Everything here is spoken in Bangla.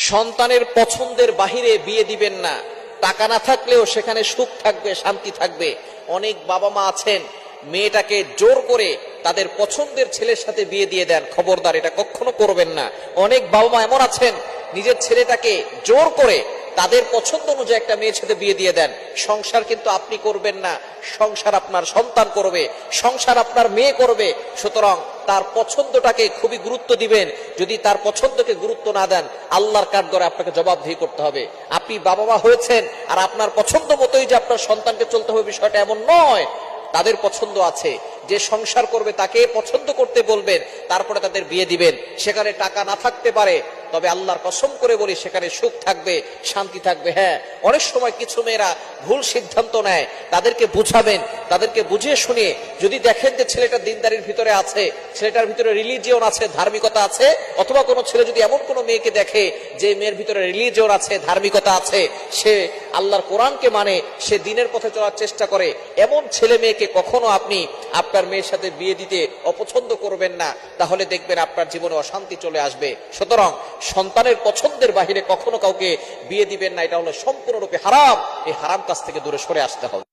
সন্তানের পছন্দের বাহিরে বিয়ে দিবেন না। টাকা না থাকলেও সেখানে সুখ থাকবে, শান্তি থাকবে। অনেক বাবা মা আছেন মেয়েটাকে জোর করে তাদের পছন্দের ছেলের সাথে বিয়ে দিয়ে দেন। খবরদার, এটা কখনো করবেন না। অনেক বাবা মা এমন আছেন নিজের ছেলেটাকে জোর করে তাদের পছন্দ অনুযায়ী একটা মেয়ের সাথে বিয়ে দিয়ে দেন। সংসার কিন্তু আপনি করবেন না, সংসার আপনার সন্তান করবে, সংসার আপনার মেয়ে করবে। সুতরাং তার পছন্দটাকে খুবই গুরুত্ব দিবেন। যদি তার পছন্দকে গুরুত্ব না দেন, আল্লাহর কাঠগড়ায় আপনাকে জবাবদিহি করতে হবে। আপনি বাবা মা হয়েছেন আর আপনার পছন্দ মতোই যে আপনার সন্তানকে চলতে হবে, বিষয়টা এমন নয়। তাদের পছন্দ আছে, যে সংসার করবে তাকে পছন্দ করতে বলবেন, তারপরে তাদের বিয়ে দিবেন। সেখানে টাকা না থাকতে পারে, তবে আল্লাহর কসম করে বলি সেখানে সুখ থাকবে, শান্তি থাকবে। হ্যাঁ, অনেক সময় কিছু মেয়েরা ভুল সিদ্ধান্ত নেয়, তাদেরকে বুঝাবেন, তাদেরকে বুঝিয়ে শুনিয়ে যদি দেখেন যে ছেলেটা দিনদারির ভিতরে আছে, ছেলেটার ভিতরে রিলিজিয়ন আছে, ধার্মিকতা আছে, অথবা কোনো ছেলে যদি এমন কোনো মেয়েকে দেখে যে মেয়ের ভিতরে রিলিজিয়ন আছে, ধার্মিকতা আছে, সে আল্লাহর কোরআনকে মানে, সে দ্বীনের পথে চলার চেষ্টা করে, এমন ছেলে মেয়েকে কখনো আপনি আপনার মেয়ের সাথে বিয়ে দিতে অপছন্দ করবেন না। তাহলে দেখবেন আপনার জীবনে অশান্তি চলে আসবে। সুতরাং সন্তানের পছন্দের বাহিরে কখনো কাউকে বিয়ে দিবেন না। এটা হলো সম্পূর্ণরূপে হারাম। এই হারাম কাজ থেকে দূরে সরে আসতে হবে।